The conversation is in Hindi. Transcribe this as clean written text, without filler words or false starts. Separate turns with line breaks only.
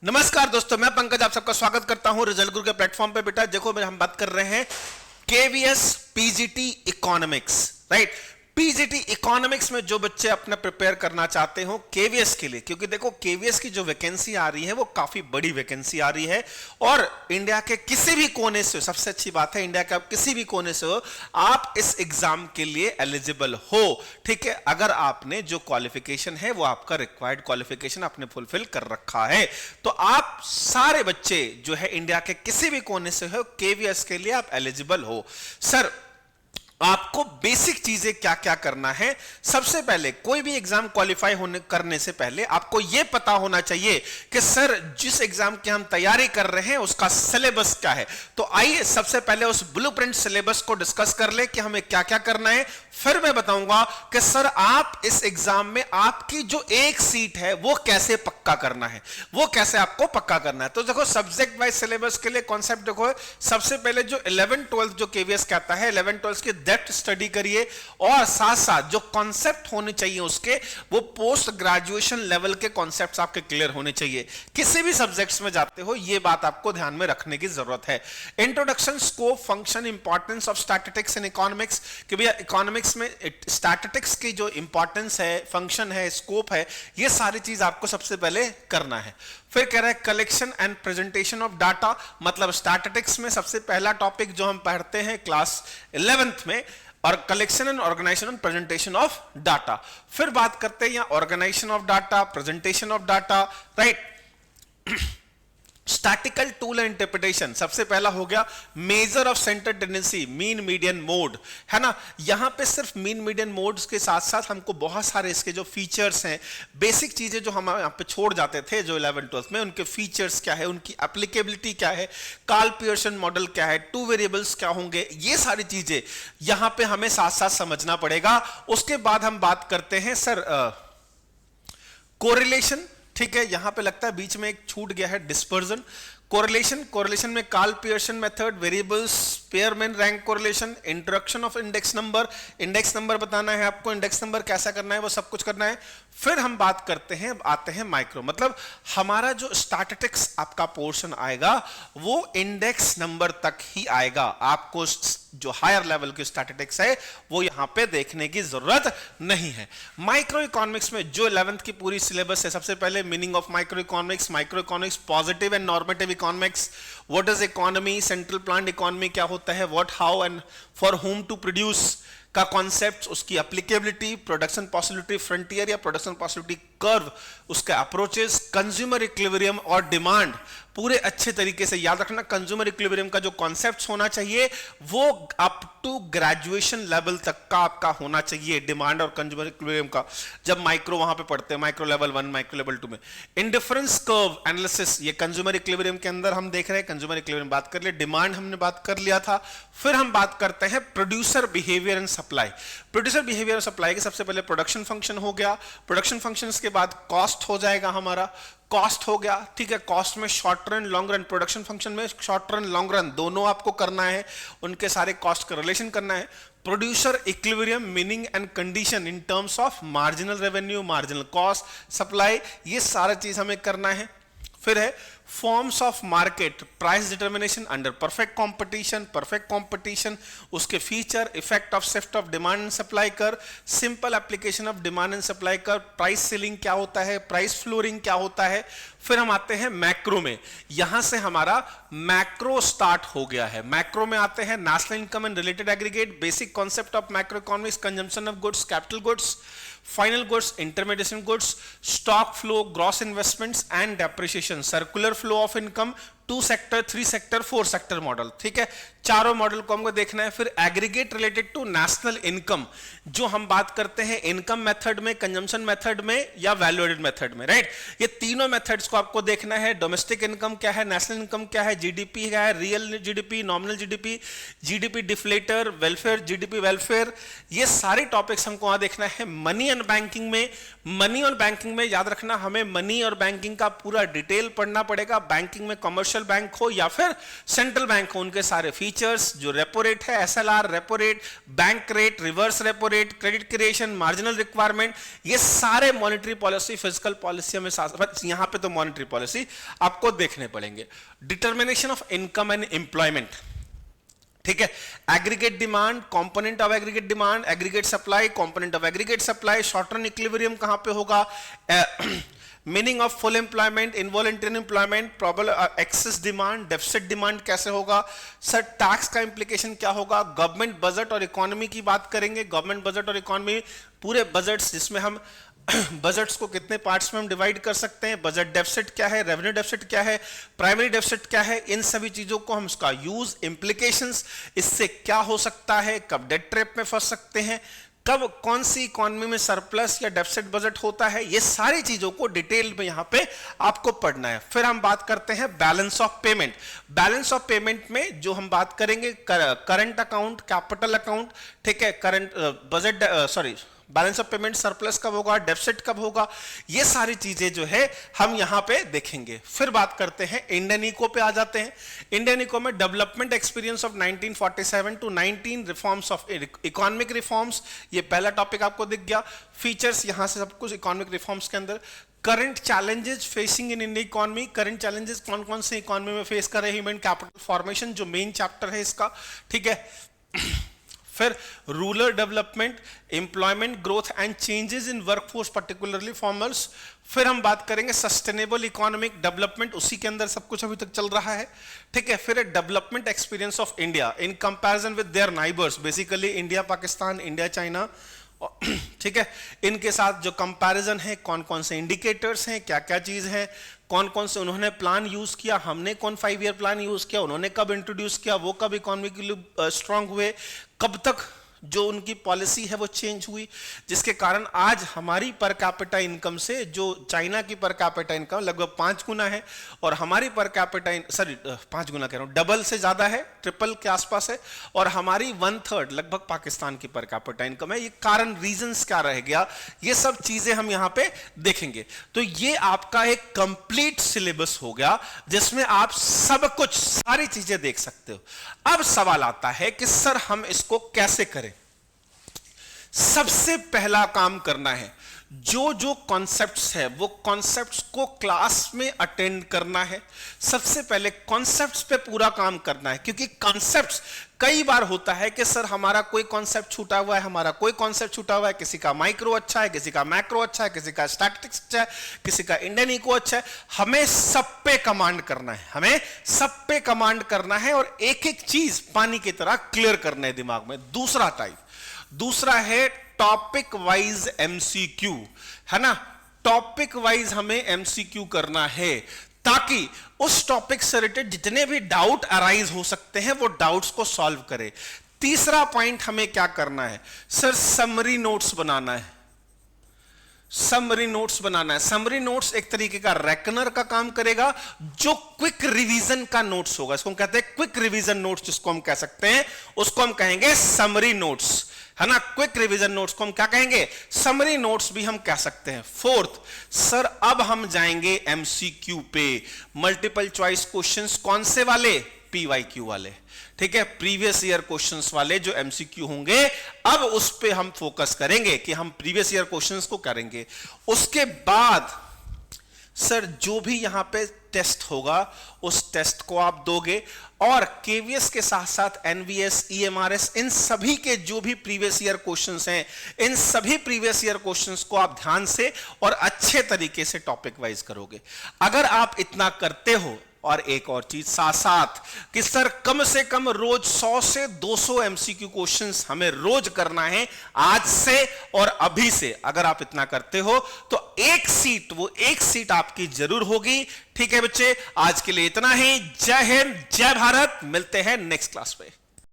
नमस्कार दोस्तों, मैं पंकज आप सबका स्वागत करता हूं रिजल्ट गुरु के प्लेटफॉर्म पे। बेटा देखो, हम बात कर रहे हैं KVS PGT economics, right. PGT economics में जो बच्चे अपना प्रिपेयर करना चाहते हो केवीएस के लिए, क्योंकि देखो केवीएस की जो वैकेंसी आ रही है वो काफी बड़ी वैकेंसी आ रही है और इंडिया के किसी भी कोने से, सबसे अच्छी बात है इंडिया के आप किसी भी कोने से हो, आप इस एग्जाम के लिए एलिजिबल हो। ठीक है, अगर आपने जो क्वालिफिकेशन है वो आपका रिक्वायर्ड क्वालिफिकेशन आपने फुलफिल कर रखा है तो आप सारे बच्चे जो है इंडिया के किसी भी कोने से हो, केवीएस के लिए आप एलिजिबल हो। सर आपको बेसिक चीजें क्या क्या करना है? सबसे पहले कोई भी एग्जाम क्वालिफाई करने से पहले आपको यह पता होना चाहिए कि सर जिस एग्जाम की हम तैयारी कर रहे हैं उसका सिलेबस क्या है। तो आइए सबसे पहले उस ब्लूप्रिंट सिलेबस को डिस्कस कर ले कि हमें क्या क्या करना है, फिर मैं बताऊंगा कि सर आप इस एग्जाम में आपकी जो एक सीट है वो कैसे पक्का करना है, वो कैसे आपको पक्का करना है। तो देखो सब्जेक्ट वाइज सिलेबस के लिए कॉन्सेप्ट देखो, सबसे पहले जो 11 12 जो केवीएस कहता है 11 12 की डेप्थ स्टडी करिए और साथ साथ जो कॉन्सेप्ट होने चाहिए उसके, वो पोस्ट ग्रेजुएशन लेवल के कॉन्सेप्ट्स आपके क्लियर होने चाहिए। किसी भी सब्जेक्ट्स में जाते हो ये बात आपको ध्यान में रखने की जरूरत है। Introduction, scope, function, importance of statistics in economics, कि भैया इकोनॉमिक्स में स्टैटिस्टिक्स की जो इंपॉर्टेंस है, फंक्शन है, स्कोप है, ये सारी चीज आपको सबसे पहले करना है। फिर कह रहा है collection and presentation of data, मतलब स्टैटिस्टिक्स में सबसे पहला टॉपिक जो हम पढ़ते हैं क्लास 11th में, और collection and organisation and presentation of data. फिर बात करते हैं यहां organisation of data, presentation of data, right. Statistical tool and interpretation, सबसे पहला हो गया measure of centre tendency, mean median mode, है ना। यहां पे सिर्फ मीन मीडियन मोड्स के साथ साथ हमको बहुत सारे इसके जो फीचर्स हैं, बेसिक चीजें जो हम यहां पे छोड़ जाते थे जो 11 12 में, उनके फीचर्स क्या है, उनकी एप्लीकेबिलिटी क्या है, कार्ल पियर्सन मॉडल क्या है, टू वेरिएबल्स क्या होंगे, ये सारी चीजें यहां पे हमें साथ साथ समझना पड़ेगा। उसके बाद हम बात करते हैं सर कोरिलेशन, ठीक है। यहां पे लगता है बीच में एक छूट गया है, डिस्पर्जन। कोरिलेशन में Karl Pearson method, variables, Spearman rank correlation, introduction of index number बताना है आपको, इंडेक्स नंबर कैसा करना है वो सब कुछ करना है। फिर हम बात करते हैं, आते हैं माइक्रो, मतलब हमारा जो स्टैटिस्टिक्स आपका पोर्शन आएगा वो इंडेक्स नंबर तक ही आएगा। आपको जो हायर लेवल की स्टैटिस्टिक्स है वो यहां पे देखने की जरूरत नहीं है। माइक्रो इकोनॉमिक्स में जो 11th की पूरी सिलेबस है, सबसे पहले meaning of micro economics, positive and normative economics, what is economy, central planned economy क्या होता है, what, how and for whom to produce का कॉन्सेप्ट, उसकी एप्लीकेबिलिटी, प्रोडक्शन पॉसिबिलिटी फ्रंटियर या प्रोडक्शन पॉसिबिलिटी कर्व, उसका अप्रोचेस, कंज्यूमर इक्विलिब्रियम और डिमांड, पूरे अच्छे तरीके से याद रखना। कंज्यूमर इक्विलिब्रियम का जो कॉन्सेप्ट होना चाहिए वो अप टू ग्रेजुएशन लेवल तक का आपका होना चाहिए, डिमांड और कंज्यूमर इक्विलिब्रियम का, जब माइक्रो वहां पे पढ़ते हैं, माइक्रो लेवल 1, माइक्रो लेवल 2 में। इंडिफरेंस कर्व एनालिसिस, ये कंज्यूमर इक्विलिब्रियम के अंदर हम देख रहे हैं, कंज्यूमर इक्विलिब्रियम बात कर लिया, डिमांड हमने बात कर लिया था। फिर हम बात करते हैं producer behaviour and supply. Producer behaviour और सप्लाई के सबसे पहले प्रोडक्शन फंक्शन हो गया, प्रोडक्शन फंक्शंस के बाद कॉस्ट हो जाएगा हमारा, कॉस्ट हो गया, ठीक है। कॉस्ट में short run, long run, production function में शॉर्ट रन, लॉन्ग रन दोनों आपको करना है, उनके सारे कॉस्ट का रिलेशन करना है। Producer equilibrium, meaning and condition in terms of marginal revenue, marginal cost, supply, ये सारा चीज हमें करना है। फिर है forms of market, price determination under perfect competition, उसके feature, effect of shift of demand and supply कर, simple application of demand and supply कर, प्राइस सीलिंग क्या होता है, प्राइस फ्लोरिंग क्या होता है। फिर हम आते हैं मैक्रो में, यहां से हमारा मैक्रो स्टार्ट हो गया है। मैक्रो में आते हैं national income and related aggregate, basic concept of macro economics, consumption of goods, capital goods, final goods, intermediation goods, stock flow, gross investments and depreciation, circular flow of income, 2 sector, 3 sector, 4 sector model, ठीक है। चारों मॉडल को हमको देखना है। फिर aggregate related to national income, जो हम बात करते हैं इनकम मेथड में, कंजम्पशन मेथड में या वैल्यू एडेड मेथड में, राइट। ये तीनों मेथड्स को आपको देखना है। डोमेस्टिक इनकम क्या है, नेशनल इनकम क्या है, जीडीपी क्या है, real GDP, nominal GDP, GDP deflator, welfare, GDP welfare, ये सारे टॉपिक्स हमको वहां देखना है। मनी एंड बैंकिंग में याद रखना हमें मनी और बैंकिंग का पूरा डिटेल पढ़ना पड़ेगा। बैंकिंग में कमर्शियल कमर्शियल बैंक हो या फिर सेंट्रल बैंक हो, उनके सारे फीचर्स, जो रेपो रेट है, SLR, repo rate, bank rate, reverse repo rate, credit creation, marginal requirement, ये सारे मॉनेटरी पॉलिसी, फिजिकल पॉलिसी में यहां पे तो मॉनेटरी पॉलिसी आपको देखने पड़ेंगे। Determination of income and employment, ठीक है, aggregate demand, component of aggregate demand, aggregate supply, component of aggregate supply, short run equilibrium कहां पे होगा, meaning of full employment, involuntary employment, probable excess demand, deficit demand कैसे होगा, सर टैक्स का इंप्लीकेशन क्या होगा, गवर्नमेंट बजट और इकोनॉमी की बात करेंगे, गवर्नमेंट बजट और इकोनॉमी, पूरे बजट्स जिसमें हम बजट्स को कितने पार्ट्स में हम डिवाइड कर सकते हैं, बजट डेफिसिट क्या है, रेवेन्यू डेफिसिट क्या है, प्राइमरी डेफिसिट क्या है, इन सभी चीजों को हम उसका यूज, इंप्लीकेशंस, इससे क्या हो सकता है, कब डेट ट्रैप में फंस सकते हैं, कब कौन सी इकोनॉमी में सरप्लस या डेफिसिट बजट होता है, ये सारी चीजों को डिटेल में यहां पे आपको पढ़ना है। फिर हम बात करते हैं balance of payment. Balance of payment में जो हम बात करेंगे करंट अकाउंट, कैपिटल अकाउंट, ठीक है, current budget, sorry balance of payment, surplus कब होगा, डेफिसिट कब होगा, ये सारी चीजें जो है हम यहां पे देखेंगे। फिर बात करते हैं इंडियन इको पे आ जाते हैं। इंडियन इको में development experience of 1947 to 19 reforms of economic reforms, ये पहला टॉपिक आपको दिख गया। फीचर्स यहां से सब कुछ इकोनॉमिक रिफॉर्म्स के अंदर। Current challenges facing in Indian economy, current challenges कौन कौन से इकोनॉमी में फेस कर रहे हैं, ह्यूमन कैपिटल फॉर्मेशन जो मेन चैप्टर है इसका, ठीक है। फिर rural development, employment growth and changes in workforce particularly formers. फिर हम बात करेंगे सस्टेनेबल इकोनॉमिक डेवलपमेंट, उसी के अंदर सब कुछ अभी तक चल रहा है, ठीक है। फिर development experience of India in comparison with their neighbours, basically India Pakistan, India China, ठीक है, इनके साथ जो कंपैरिजन है, कौन कौन से इंडिकेटर्स हैं, क्या क्या चीज है, कौन कौन से उन्होंने प्लान यूज किया, हमने कौन 5 ईयर प्लान यूज किया, उन्होंने कब इंट्रोड्यूस किया, वो कब इकोनॉमिकली स्ट्रांग हुए, कब तक जो उनकी पॉलिसी है वो चेंज हुई, जिसके कारण आज हमारी पर कैपिटा इनकम से जो चाइना की पर कैपिटा इनकम लगभग 5 गुना है और हमारी पर कैपिटा, सॉरी 5 गुना कह रहा हूं, डबल से ज्यादा है, ट्रिपल के आसपास है, और हमारी 1/3 लगभग पाकिस्तान की पर कैपिटा इनकम है। ये कारण, रीजंस क्या रह गया, ये सब चीजें हम यहां पे देखेंगे। तो ये आपका एक कंप्लीट सिलेबस हो गया जिसमें आप सब कुछ, सारी चीजें देख सकते हो। अब सवाल आता है कि सर हम इसको कैसे करें। सबसे पहला काम करना है, जो जो कॉन्सेप्ट्स है वो कॉन्सेप्ट्स को क्लास में अटेंड करना है। सबसे पहले कॉन्सेप्ट्स पे पूरा काम करना है, क्योंकि कॉन्सेप्ट्स, कई बार होता है कि सर हमारा कोई कॉन्सेप्ट छूटा हुआ है, हमारा कोई कॉन्सेप्ट छूटा हुआ है, किसी का माइक्रो अच्छा है, किसी का मैक्रो अच्छा है, किसी का स्टैटिस्टिक्स अच्छा है, किसी का इंडियन इको अच्छा है। हमें सब पे कमांड करना है, हमें सब पे कमांड करना है और एक एक चीज पानी की तरह क्लियर करना है दिमाग में। दूसरा टाइप, दूसरा है टॉपिक वाइज एमसीक्यू, है ना। टॉपिक वाइज हमें एमसीक्यू करना है ताकि उस टॉपिक से रिलेटेड जितने भी डाउट अराइज हो सकते हैं वो डाउट्स को सॉल्व करे। तीसरा पॉइंट हमें क्या करना है सर, समरी नोट्स बनाना है। समरी नोट्स बनाना है। समरी नोट्स एक तरीके का रेकनर का काम करेगा, जो क्विक रिवीजन का नोट्स होगा। इसको हम कहते हैं क्विक रिवीजन नोट्स, जिसको हम कह सकते हैं उसको हम कहेंगे समरी नोट्स, है ना। क्विक रिवीजन नोट्स को हम क्या कहेंगे, समरी नोट्स भी हम कह सकते हैं। फोर्थ सर, अब हम जाएंगे एमसीक्यू पे, मल्टीपल चॉइस क्वेश्चंस, कौन से वाले, पीवाईक्यू वाले, ठीक है, प्रीवियस ईयर क्वेश्चंस वाले जो एमसीक्यू होंगे, अब उस पे हम फोकस करेंगे कि हम प्रीवियस ईयर क्वेश्चंस को करेंगे। उसके बाद सर जो भी यहां पे टेस्ट होगा उस टेस्ट को आप दोगे, और केवीएस के साथ साथ एनवीएस, ईएमआरएस, इन सभी के जो भी प्रीवियस ईयर क्वेश्चंस हैं, इन सभी प्रीवियस ईयर क्वेश्चंस को आप ध्यान से और अच्छे तरीके से टॉपिक वाइज करोगे। अगर आप इतना करते हो, और एक और चीज साथ साथ कि सर कम से कम रोज 100 से 200 एमसीक्यू क्वेश्चंस हमें रोज करना है आज से और अभी से। अगर आप इतना करते हो तो एक सीट, वो एक सीट आपकी जरूर होगी। ठीक है बच्चे, आज के लिए इतना ही। जय हिंद, जय भारत। मिलते हैं नेक्स्ट क्लास पे।